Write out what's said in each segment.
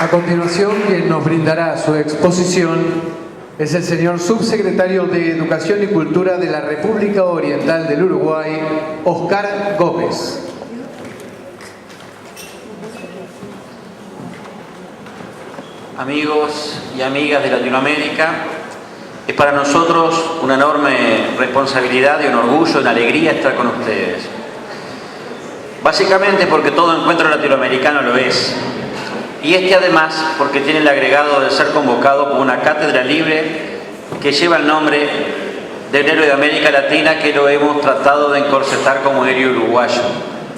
A continuación, quien nos brindará su exposición es el señor Subsecretario de Educación y Cultura de la República Oriental del Uruguay, Oscar Gómez. Amigos y amigas de Latinoamérica, es para nosotros una enorme responsabilidad y un orgullo, una alegría estar con ustedes. Básicamente porque todo encuentro latinoamericano lo es. Y además porque tiene el agregado de ser convocado por una cátedra libre que lleva el nombre de un héroe de América Latina que lo hemos tratado de encorsetar como héroe uruguayo.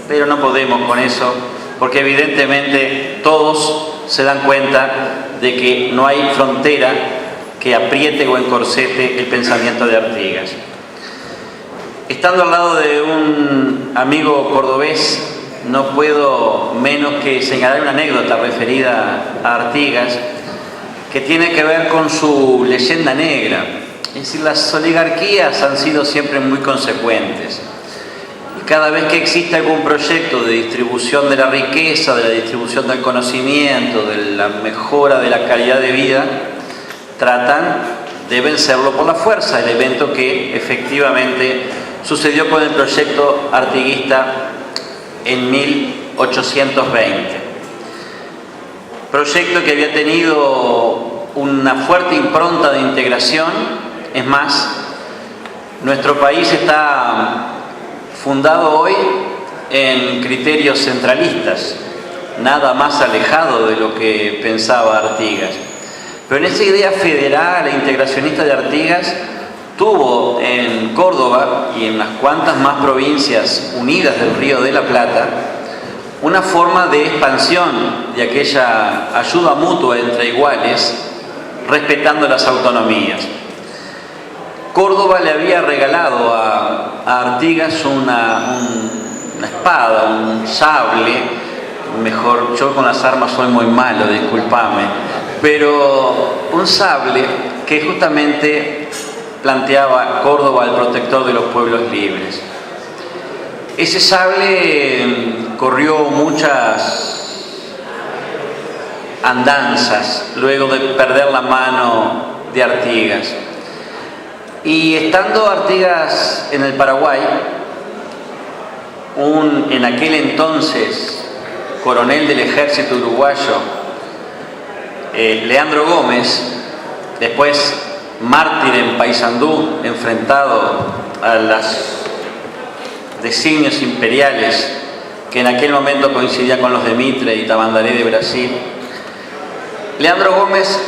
Pero no podemos con eso, porque evidentemente todos se dan cuenta de que no hay frontera que apriete o encorsete el pensamiento de Artigas. Estando al lado de un amigo cordobés, no puedo menos que señalar una anécdota referida a Artigas que tiene que ver con su leyenda negra. Es decir, las oligarquías han sido siempre muy consecuentes. Y cada vez que existe algún proyecto de distribución de la riqueza, de la distribución del conocimiento, de la mejora de la calidad de vida, tratan de vencerlo por la fuerza, el evento que efectivamente sucedió con el proyecto artiguista en 1820. Proyecto que había tenido una fuerte impronta de integración. Es más, nuestro país está fundado hoy en criterios centralistas, nada más alejado de lo que pensaba Artigas. Pero en esa idea federal e integracionista de Artigas, tuvo en Córdoba y en unas cuantas más provincias unidas del Río de la Plata una forma de expansión de aquella ayuda mutua entre iguales, respetando las autonomías. Córdoba le había regalado a Artigas una espada, un sable, mejor, yo con las armas soy muy malo, discúlpame, pero un sable que justamente planteaba Córdoba el protector de los pueblos libres. Ese sable corrió muchas andanzas luego de perder la mano de Artigas. Y estando Artigas en el Paraguay, en aquel entonces coronel del ejército uruguayo, Leandro Gómez, después mártir en Paysandú, enfrentado a los designios imperiales que en aquel momento coincidía con los de Mitre y Tamandaré de Brasil. Leandro Gómez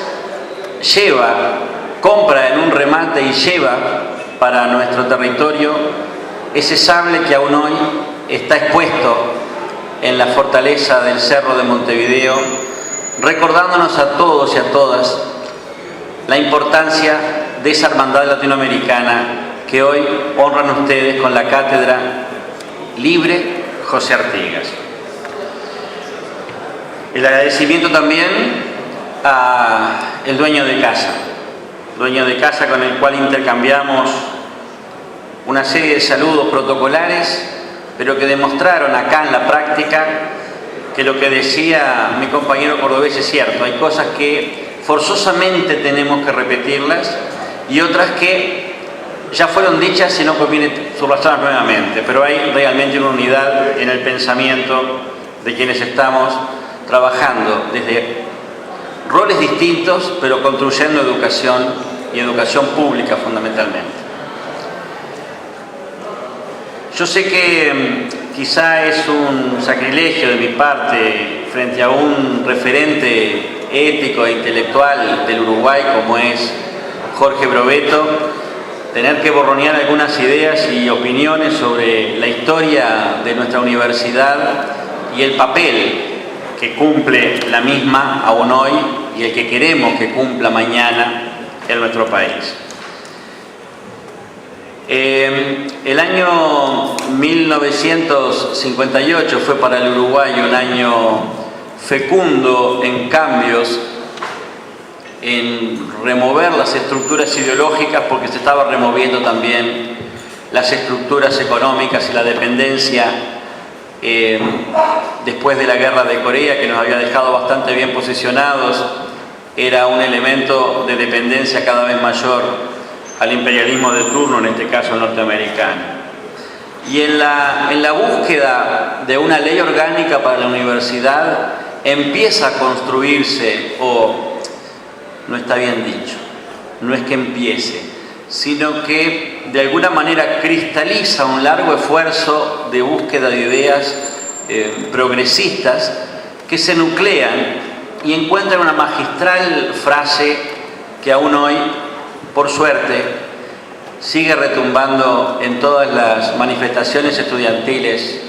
compra en un remate y lleva para nuestro territorio ese sable que aún hoy está expuesto en la fortaleza del Cerro de Montevideo, recordándonos a todos y a todas la importancia de esa hermandad latinoamericana que hoy honran ustedes con la cátedra libre José Artigas. El agradecimiento también al dueño de casa con el cual intercambiamos una serie de saludos protocolares, pero que demostraron acá en la práctica que lo que decía mi compañero cordobés es cierto. Hay cosas que forzosamente tenemos que repetirlas y otras que ya fueron dichas y no conviene subrayarlas nuevamente, pero hay realmente una unidad en el pensamiento de quienes estamos trabajando desde roles distintos, pero construyendo educación y educación pública fundamentalmente. Yo sé que quizá es un sacrilegio de mi parte frente a un referente ético e intelectual del Uruguay como es Jorge Brovetto, tener que borronear algunas ideas y opiniones sobre la historia de nuestra universidad y el papel que cumple la misma aún hoy y el que queremos que cumpla mañana en nuestro país. El año 1958 fue para el Uruguay un año fecundo en cambios, en remover las estructuras ideológicas, porque se estaba removiendo también las estructuras económicas y la dependencia después de la guerra de Corea, que nos había dejado bastante bien posicionados, era un elemento de dependencia cada vez mayor al imperialismo de turno, en este caso norteamericano. Y en la búsqueda de una ley orgánica para la universidad empieza a construirse, o no está bien dicho, no es que empiece, sino que de alguna manera cristaliza un largo esfuerzo de búsqueda de ideas progresistas que se nuclean y encuentran una magistral frase que aún hoy, por suerte, sigue retumbando en todas las manifestaciones estudiantiles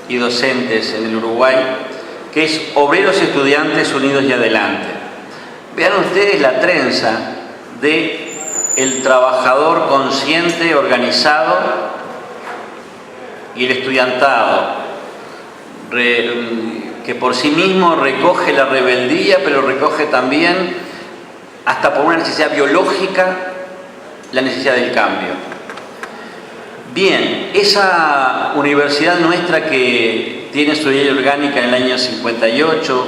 y docentes en el Uruguay, que es obreros y estudiantes unidos y adelante. Vean ustedes la trenza de el trabajador consciente, organizado, y el estudiantado, que por sí mismo recoge la rebeldía, pero recoge también, hasta por una necesidad biológica, la necesidad del cambio. Bien, esa universidad nuestra que tiene su ley orgánica en el año 58,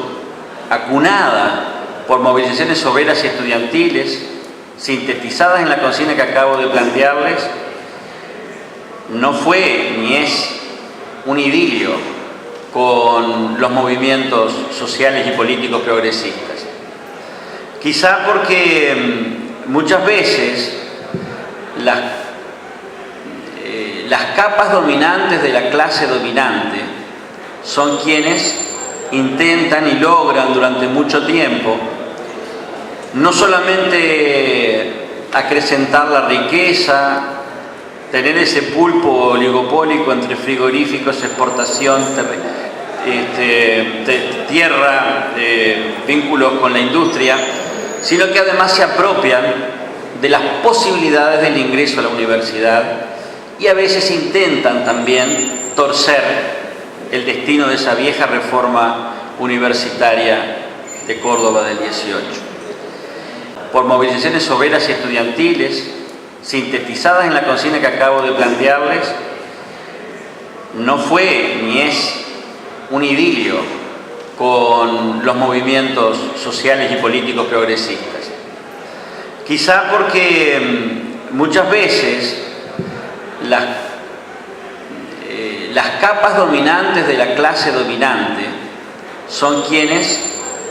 acunada por movilizaciones obreras y estudiantiles, sintetizadas en la consigna que acabo de plantearles, no fue ni es un idilio con los movimientos sociales y políticos progresistas. Quizá porque muchas veces las capas dominantes de la clase dominante son quienes intentan y logran durante mucho tiempo no solamente acrecentar la riqueza, tener ese pulpo oligopólico entre frigoríficos, exportación, tierra, vínculos con la industria, sino que además se apropian de las posibilidades del ingreso a la universidad y a veces intentan también torcer el destino de esa vieja reforma universitaria de Córdoba del 18. Por movilizaciones obreras y estudiantiles, sintetizadas en la consigna que acabo de plantearles, no fue ni es un idilio con los movimientos sociales y políticos progresistas. Quizá porque muchas veces las capas dominantes de la clase dominante son quienes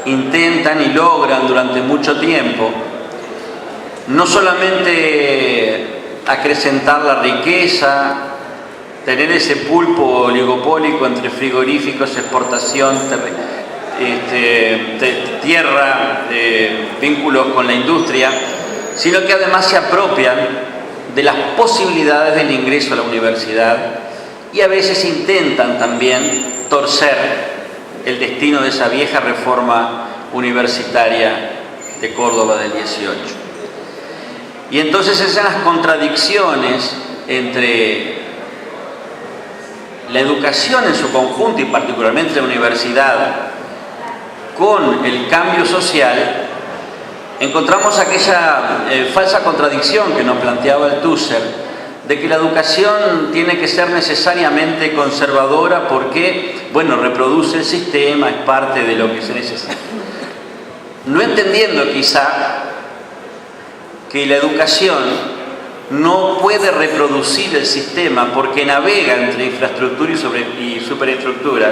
intentan y logran durante mucho tiempo no solamente acrecentar la riqueza, tener ese pulpo oligopólico entre frigoríficos, exportación, tierra, vínculos con la industria, sino que además se apropian de las posibilidades del ingreso a la universidad y a veces intentan también torcer el destino de esa vieja reforma universitaria de Córdoba del 18. Y entonces esas las contradicciones entre la educación en su conjunto y particularmente la universidad con el cambio social, encontramos aquella falsa contradicción que nos planteaba Althusser, de que la educación tiene que ser necesariamente conservadora porque, bueno, reproduce el sistema, es parte de lo que se necesita. No entendiendo quizá que la educación no puede reproducir el sistema porque navega entre infraestructura y superestructura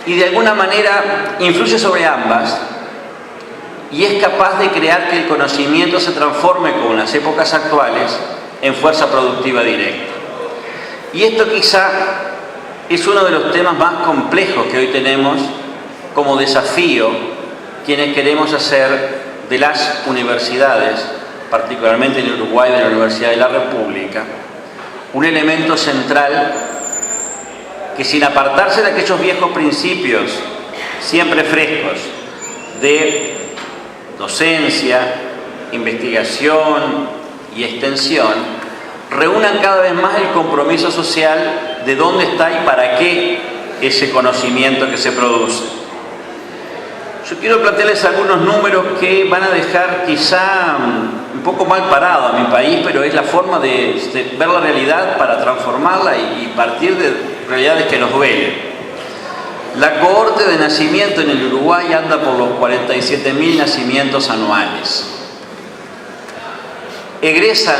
y de alguna manera influye sobre ambas y es capaz de crear que el conocimiento se transforme, como en las épocas actuales, en fuerza productiva directa. Y esto quizá es uno de los temas más complejos que hoy tenemos como desafío quienes queremos hacer de las universidades, particularmente en Uruguay, de la Universidad de la República, un elemento central que, sin apartarse de aquellos viejos principios siempre frescos de docencia, investigación y extensión, reúnan cada vez más el compromiso social de dónde está y para qué ese conocimiento que se produce. Yo quiero plantearles algunos números que van a dejar quizá un poco mal parado a mi país, pero es la forma de ver la realidad para transformarla y partir de realidades que nos duelen. La cohorte de nacimiento en el Uruguay anda por los 47.000 nacimientos anuales. Egresan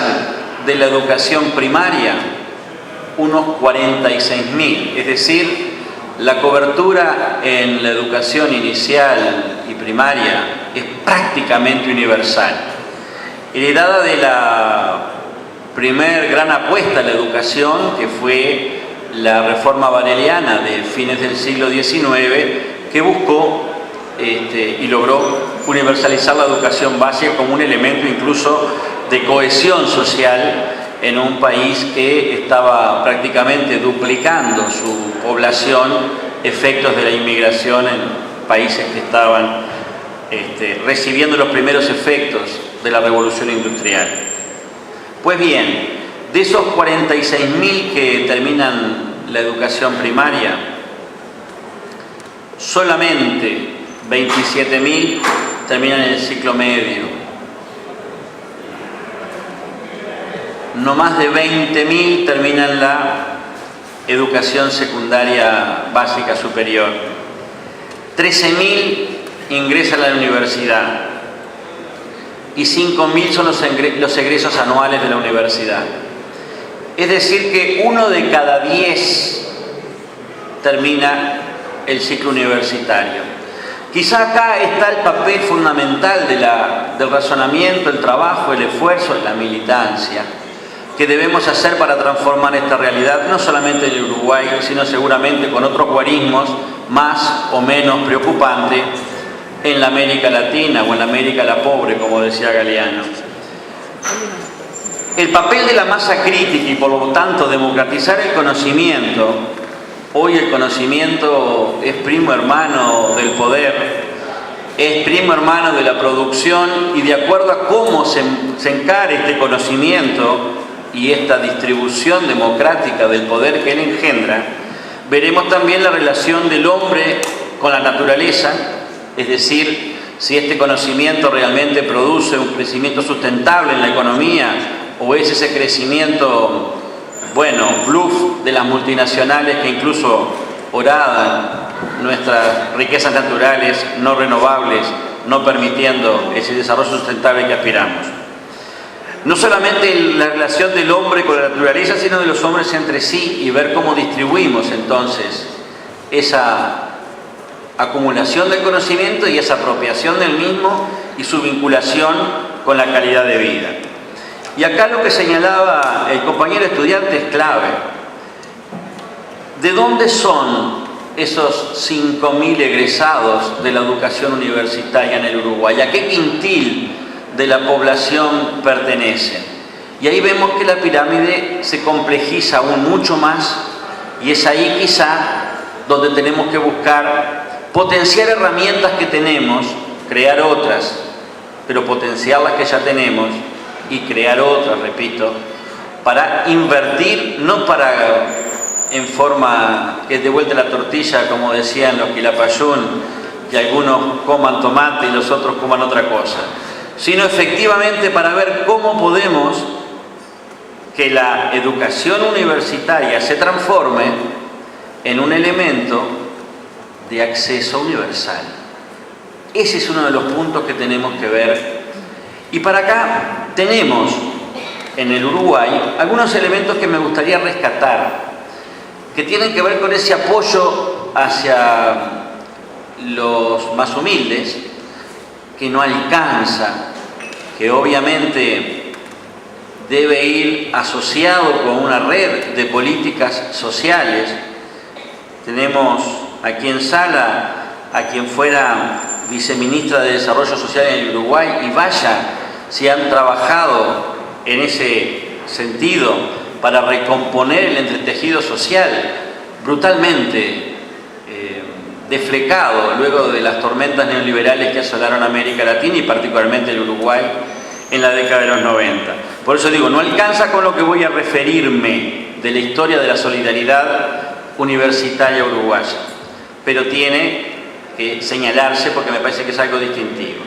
de la educación primaria unos 46.000, es decir, la cobertura en la educación inicial y primaria es prácticamente universal. Heredada de la primer gran apuesta a la educación, que fue la reforma bareliana de fines del siglo XIX, que buscó y logró universalizar la educación básica como un elemento incluso de cohesión social en un país que estaba prácticamente duplicando su población, efectos de la inmigración en países que estaban recibiendo los primeros efectos de la revolución industrial. Pues bien, de esos 46.000 que terminan la educación primaria, solamente 27.000 terminan en el ciclo medio. No más de 20.000 terminan la educación secundaria básica superior. 13.000 ingresan a la universidad y 5.000 son los egresos anuales de la universidad. Es decir que 1 de cada 10 termina el ciclo universitario. Quizá acá está el papel fundamental del razonamiento, el trabajo, el esfuerzo, la militancia que debemos hacer para transformar esta realidad, no solamente en el Uruguay, sino seguramente con otros guarismos más o menos preocupantes en la América Latina o en la América la pobre, como decía Galeano. El papel de la masa crítica y por lo tanto democratizar el conocimiento. Hoy el conocimiento es primo hermano del poder, es primo hermano de la producción, y de acuerdo a cómo se encare este conocimiento y esta distribución democrática del poder que él engendra, veremos también la relación del hombre con la naturaleza, es decir, si este conocimiento realmente produce un crecimiento sustentable en la economía o es ese crecimiento, bluff de las multinacionales que incluso horadan nuestras riquezas naturales no renovables, no permitiendo ese desarrollo sustentable que aspiramos. No solamente la relación del hombre con la naturaleza, sino de los hombres entre sí, y ver cómo distribuimos entonces esa acumulación del conocimiento y esa apropiación del mismo y su vinculación con la calidad de vida. Y acá lo que señalaba el compañero estudiante es clave. ¿De dónde son esos 5.000 egresados de la educación universitaria en el Uruguay? ¿A qué quintil de la población pertenecen? Y ahí vemos que la pirámide se complejiza aún mucho más, y es ahí quizá donde tenemos que buscar potenciar herramientas que tenemos, crear otras, pero potenciar las que ya tenemos y crear otras, repito, para invertir, no para en forma que de vuelta la tortilla, como decían los Quilapayún, que algunos coman tomate y los otros coman otra cosa, sino efectivamente para ver cómo podemos que la educación universitaria se transforme en un elemento de acceso universal. Ese es uno de los puntos que tenemos que ver. Y para acá tenemos en el Uruguay algunos elementos que me gustaría rescatar, que tienen que ver con ese apoyo hacia los más humildes, que no alcanza, que obviamente debe ir asociado con una red de políticas sociales. Tenemos aquí en sala a quien fuera viceministra de Desarrollo Social en el Uruguay, y vaya si han trabajado en ese sentido para recomponer el entretejido social brutalmente deflecado luego de las tormentas neoliberales que asolaron América Latina y particularmente el Uruguay en la década de los 90. Por eso digo, no alcanza con lo que voy a referirme de la historia de la solidaridad universitaria uruguaya, pero tiene que señalarse porque me parece que es algo distintivo.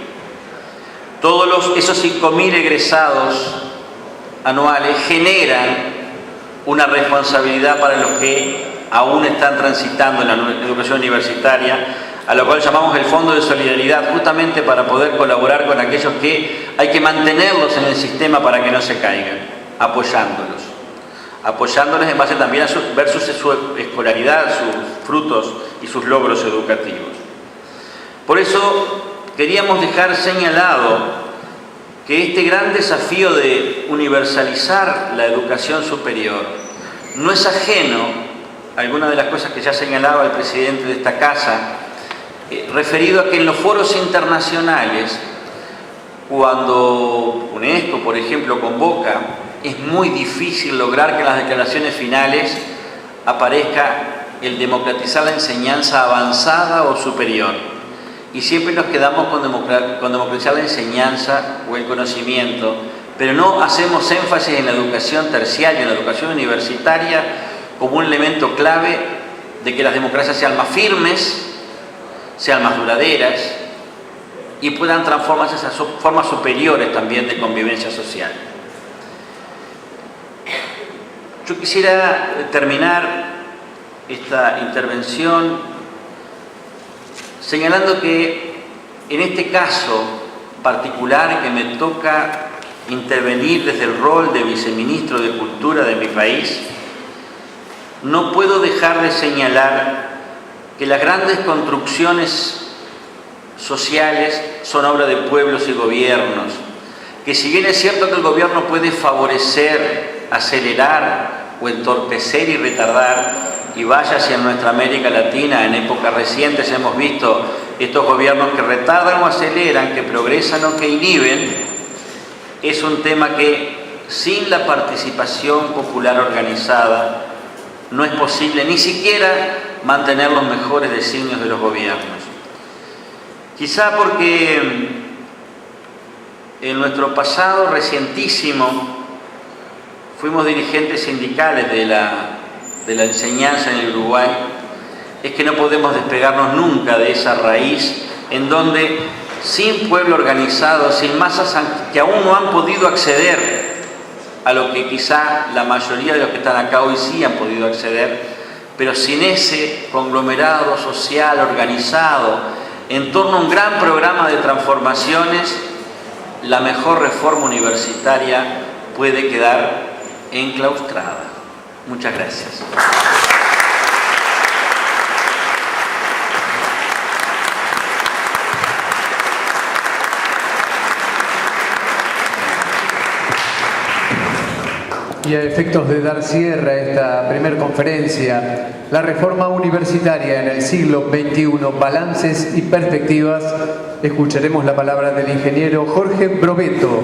Todos esos 5.000 egresados anuales generan una responsabilidad para los que aún están transitando en la educación universitaria, a lo cual llamamos el Fondo de Solidaridad, justamente para poder colaborar con aquellos que hay que mantenerlos en el sistema para que no se caigan, apoyándolos en base también a ver su escolaridad, sus frutos y sus logros educativos. Por eso queríamos dejar señalado que este gran desafío de universalizar la educación superior no es ajeno a algunas de las cosas que ya señalaba el presidente de esta casa, referido a que en los foros internacionales, cuando UNESCO, por ejemplo, convoca, es muy difícil lograr que en las declaraciones finales aparezca el democratizar la enseñanza avanzada o superior. Y siempre nos quedamos con democratizar la enseñanza o el conocimiento, pero no hacemos énfasis en la educación terciaria, en la educación universitaria, como un elemento clave de que las democracias sean más firmes, sean más duraderas y puedan transformarse esas formas superiores también de convivencia social. Yo quisiera terminar esta intervención señalando que en este caso particular que me toca intervenir desde el rol de viceministro de Cultura de mi país, no puedo dejar de señalar que las grandes construcciones sociales son obra de pueblos y gobiernos, que si bien es cierto que el gobierno puede favorecer, acelerar o entorpecer y retardar, y vaya si en nuestra América Latina en épocas recientes hemos visto estos gobiernos que retardan o aceleran, que progresan o que inhiben, es un tema que sin la participación popular organizada no es posible ni siquiera mantener los mejores designios de los gobiernos. Quizá porque en nuestro pasado recientísimo fuimos dirigentes sindicales de la enseñanza en el Uruguay, es que no podemos despegarnos nunca de esa raíz en donde sin pueblo organizado, sin masas que aún no han podido acceder a lo que quizá la mayoría de los que están acá hoy sí han podido acceder, pero sin ese conglomerado social organizado en torno a un gran programa de transformaciones, la mejor reforma universitaria puede quedar enclaustrada. Muchas gracias. Y a efectos de dar cierre a esta primera conferencia, la reforma universitaria en el siglo XXI, balances y perspectivas, escucharemos la palabra del ingeniero Jorge Brovetto,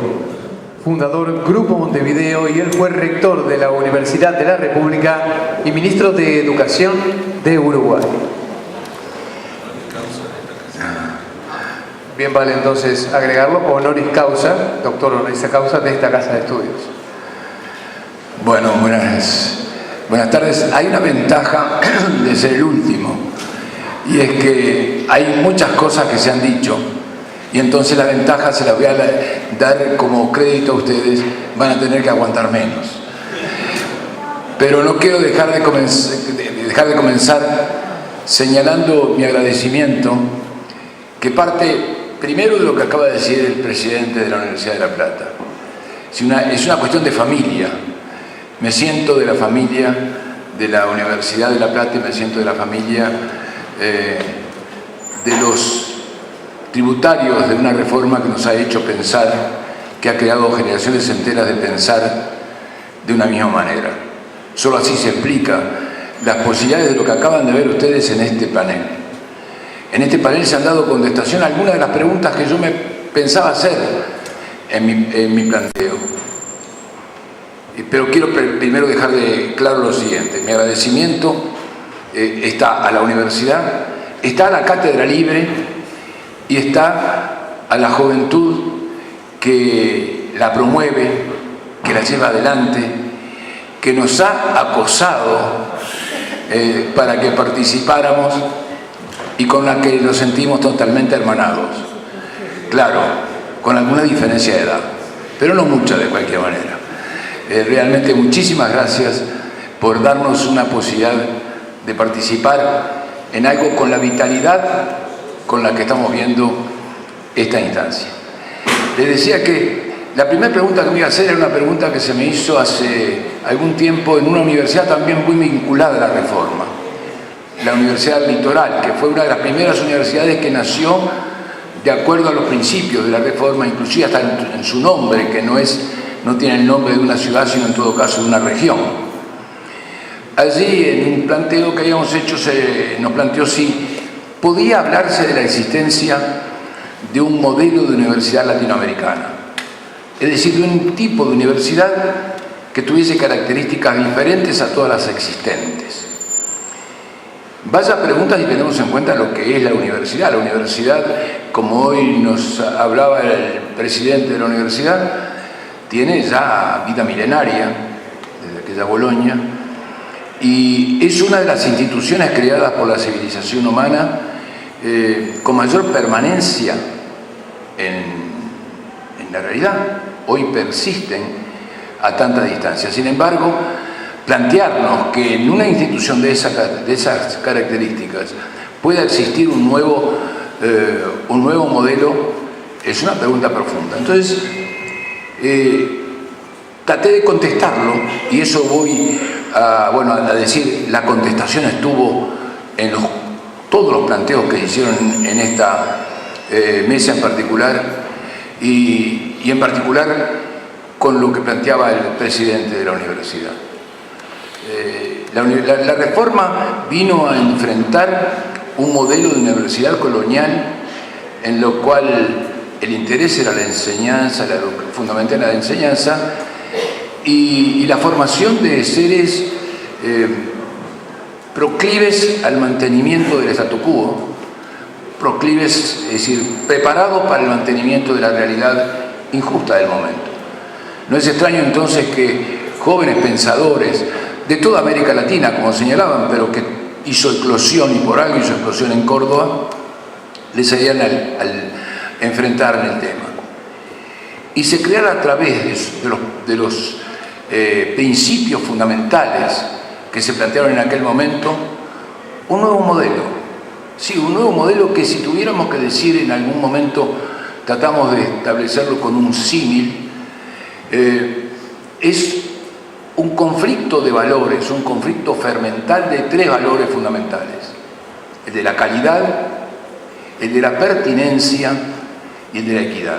fundador Grupo Montevideo, y él fue rector de la Universidad de la República y ministro de Educación de Uruguay. Bien, vale entonces agregarlo, honoris causa, doctor honoris causa de esta casa de estudios. Bueno, buenas tardes. Hay una ventaja de ser el último, y es que hay muchas cosas que se han dicho, y entonces la ventaja se la voy a dar como crédito a ustedes, van a tener que aguantar menos. Pero no quiero dejar de comenzar señalando mi agradecimiento, que parte primero de lo que acaba de decir el presidente de la Universidad de La Plata. Es una cuestión de familia. Me siento de la familia de la Universidad de La Plata y me siento de la familia de los tributarios de una reforma que nos ha hecho pensar, que ha creado generaciones enteras de pensar de una misma manera. Solo así se explica las posibilidades de lo que acaban de ver ustedes en este panel. En este panel se han dado contestación a algunas de las preguntas que yo me pensaba hacer en mi planteo. Pero quiero primero dejar claro lo siguiente. Mi agradecimiento está a la universidad, está a la cátedra libre y está a la juventud que la promueve, que la lleva adelante, que nos ha acosado para que participáramos y con la que nos sentimos totalmente hermanados. Claro, con alguna diferencia de edad, pero no mucha de cualquier manera. Realmente muchísimas gracias por darnos una posibilidad de participar en algo con la vitalidad con la que estamos viendo esta instancia. Les decía que la primera pregunta que me iba a hacer era una pregunta que se me hizo hace algún tiempo en una universidad también muy vinculada a la reforma, la Universidad del Litoral, que fue una de las primeras universidades que nació de acuerdo a los principios de la reforma, inclusive hasta en su nombre, que no tiene el nombre de una ciudad, sino en todo caso de una región. Allí, en un planteo que habíamos hecho, se nos planteó si podía hablarse de la existencia de un modelo de universidad latinoamericana, es decir, de un tipo de universidad que tuviese características diferentes a todas las existentes. Vaya pregunta si tenemos en cuenta lo que es la universidad. La universidad, como hoy nos hablaba el presidente de la universidad, tiene ya vida milenaria, desde aquella Bolonia, y es una de las instituciones creadas por la civilización humana con mayor permanencia en la realidad. Hoy persisten a tanta distancia. Sin embargo, plantearnos que en una institución de esas características pueda existir un nuevo modelo es una pregunta profunda. Entonces, traté de contestarlo, y eso voy a decir, la contestación estuvo en todos los planteos que se hicieron en esta mesa en particular, y en particular con lo que planteaba el presidente de la universidad. La reforma vino a enfrentar un modelo de universidad colonial en lo cual el interés era la enseñanza, fundamental la enseñanza, y la formación de seres proclives al mantenimiento del statu quo, proclives, es decir, preparados para el mantenimiento de la realidad injusta del momento. No es extraño entonces que jóvenes pensadores de toda América Latina, como señalaban, pero que hizo eclosión, y por algo hizo eclosión en Córdoba, les salían al enfrentar en el tema. Y se creara a través de los principios fundamentales que se plantearon en aquel momento un nuevo modelo. Sí, un nuevo modelo que, si tuviéramos que decir en algún momento, tratamos de establecerlo con un símil, es un conflicto de valores, un conflicto fermental de tres valores fundamentales: el de la calidad, el de la pertinencia y el de la equidad.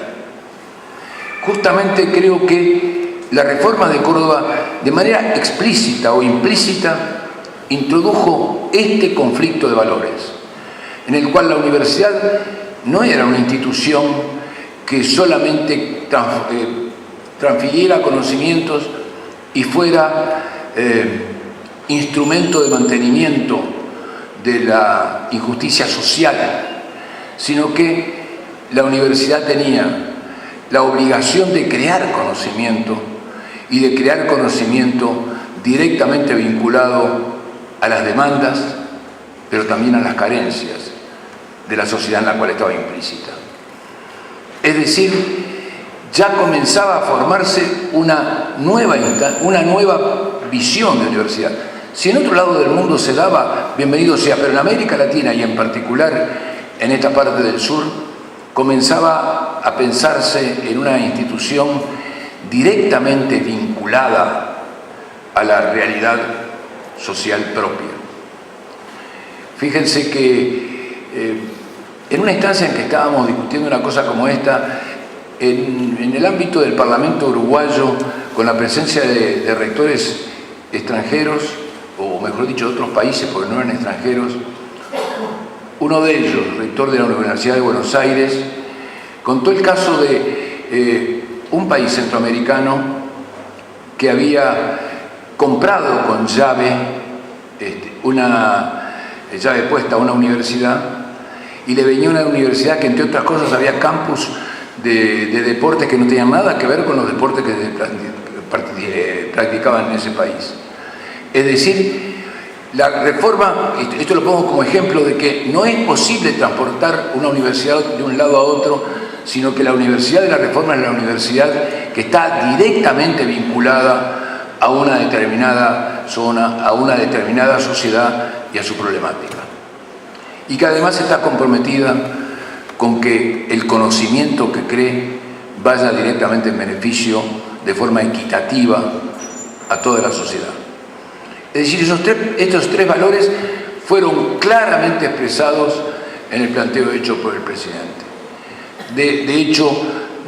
Justamente creo que la reforma de Córdoba, de manera explícita o implícita, introdujo este conflicto de valores, en el cual la universidad no era una institución que solamente transfiriera conocimientos y fuera instrumento de mantenimiento de la injusticia social, sino que la universidad tenía la obligación de crear conocimiento, y de crear conocimiento directamente vinculado a las demandas, pero también a las carencias de la sociedad en la cual estaba implícita. Es decir, ya comenzaba a formarse una nueva visión de universidad. Si en otro lado del mundo se daba, bienvenido sea, pero en América Latina, y en particular en esta parte del sur, comenzaba a pensarse en una institución directamente vinculada a la realidad social propia. Fíjense que en una instancia en que estábamos discutiendo una cosa como esta, en el ámbito del Parlamento uruguayo, con la presencia de rectores extranjeros, o mejor dicho, de otros países, porque no eran extranjeros, uno de ellos, rector de la Universidad de Buenos Aires, contó el caso de un país centroamericano que había comprado con llave, una llave puesta a una universidad, y le venía una universidad que, entre otras cosas, había campus de deportes que no tenían nada que ver con los deportes que practicaban en ese país. Es decir, la reforma, esto lo pongo como ejemplo de que no es posible transportar una universidad de un lado a otro, sino que la universidad de la reforma es la universidad que está directamente vinculada a una determinada zona, a una determinada sociedad y a su problemática. Y que además está comprometida con que el conocimiento que cree vaya directamente en beneficio de forma equitativa a toda la sociedad. Es decir, estos tres valores fueron claramente expresados en el planteo hecho por el presidente. De hecho,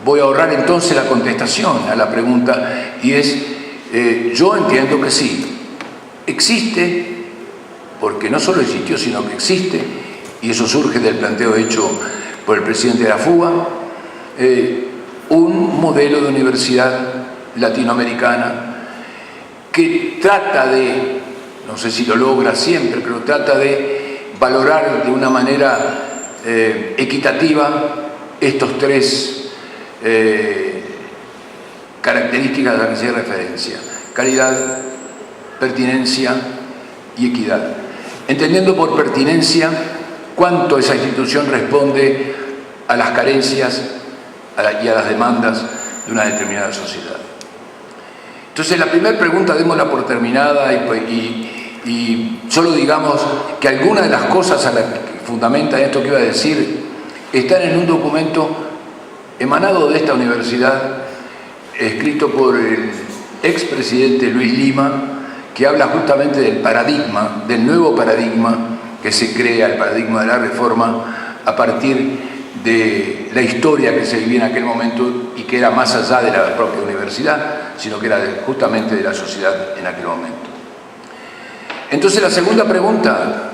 voy a ahorrar entonces la contestación a la pregunta, y es, yo entiendo que sí, existe, porque no solo existió, sino que existe, y eso surge del planteo hecho por el presidente de la FUA, un modelo de universidad latinoamericana que trata de, no sé si lo logra siempre, pero trata de valorar de una manera equitativa estos tres características a las que se hace referencia: calidad, pertinencia y equidad. Entendiendo por pertinencia cuánto esa institución responde a las carencias y a las demandas de una determinada sociedad. Entonces, la primera pregunta démosla por terminada y solo digamos que algunas de las cosas a las que fundamenta esto que iba a decir están en un documento emanado de esta universidad, escrito por el expresidente Luis Lima, que habla justamente del paradigma, del nuevo paradigma que se crea, el paradigma de la reforma, a partir de la historia que se vivía en aquel momento y que era más allá de la propia universidad, sino que era justamente de la sociedad en aquel momento. Entonces, la segunda pregunta,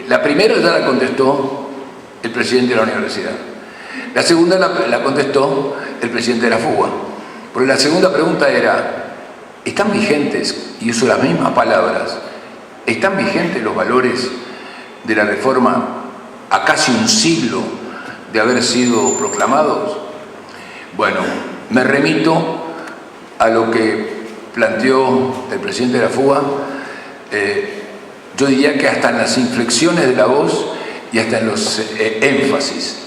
la primera ya la contestó el presidente de la universidad. La segunda la contestó el presidente de la FUA. Porque la segunda pregunta era, ¿están vigentes, y uso las mismas palabras, están vigentes los valores de la reforma a casi un siglo de haber sido proclamados? Bueno, me remito a lo que planteó el presidente de la FUA. Yo diría que hasta en las inflexiones de la voz y hasta en los énfasis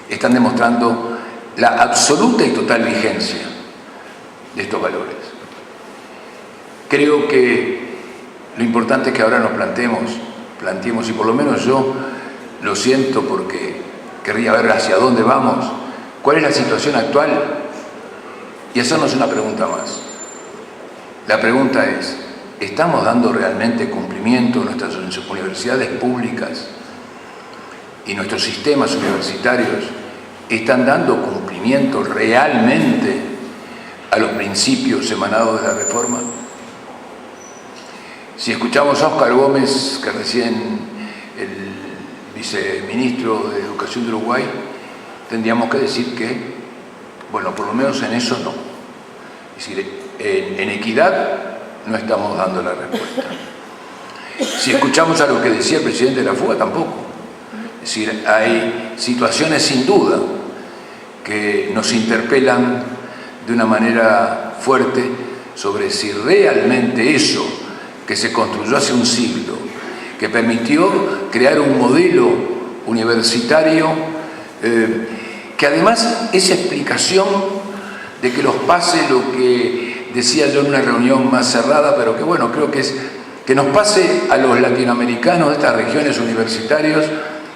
están demostrando la absoluta y total vigencia de estos valores. Creo que lo importante es que ahora nos planteemos, y por lo menos yo lo siento porque querría ver hacia dónde vamos, cuál es la situación actual, y hacernos una pregunta más. La pregunta es, ¿estamos dando realmente cumplimiento a nuestras universidades públicas y nuestros sistemas universitarios? ¿Están dando cumplimiento realmente a los principios emanados de la reforma? Si escuchamos a Óscar Gómez, que recién el viceministro de Educación de Uruguay, tendríamos que decir que, bueno, por lo menos en eso no. Es decir, en equidad no estamos dando la respuesta. Si escuchamos a lo que decía el presidente de la FUA, tampoco. Es decir, hay situaciones sin duda que nos interpelan de una manera fuerte sobre si realmente eso que se construyó hace un siglo, que permitió crear un modelo universitario, que además esa explicación de que los pase lo que decía yo en una reunión más cerrada, pero que bueno, creo que es que nos pase a los latinoamericanos de estas regiones universitarias,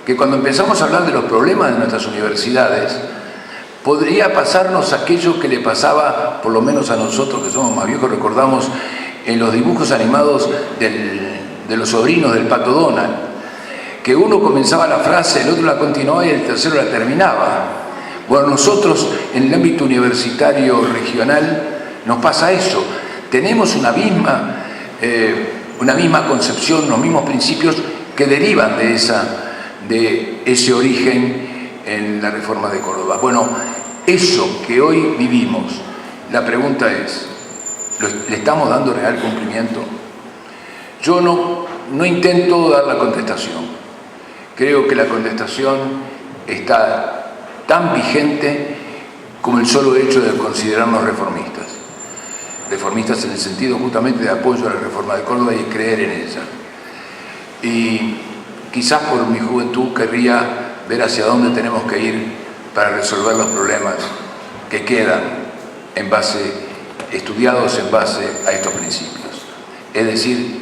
que cuando empezamos a hablar de los problemas de nuestras universidades, podría pasarnos aquello que le pasaba, por lo menos a nosotros que somos más viejos, recordamos en los dibujos animados de los sobrinos del Pato Donald, que uno comenzaba la frase, el otro la continuaba y el tercero la terminaba. Bueno, nosotros en el ámbito universitario regional nos pasa eso. Tenemos una misma concepción, los mismos principios que derivan de ese origen en la reforma de Córdoba. Bueno, eso que hoy vivimos, la pregunta es, ¿le estamos dando real cumplimiento? Yo no intento dar la contestación. Creo que la contestación está tan vigente como el solo hecho de considerarnos reformistas. Reformistas en el sentido justamente de apoyo a la reforma de Córdoba y creer en ella. Y quizás por mi juventud querría ver hacia dónde tenemos que ir para resolver los problemas que quedan estudiados en base a estos principios. Es decir,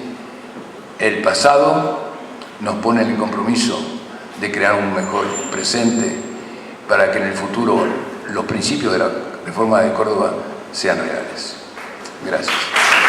el pasado nos pone en el compromiso de crear un mejor presente para que en el futuro los principios de la reforma de Córdoba sean reales. Gracias.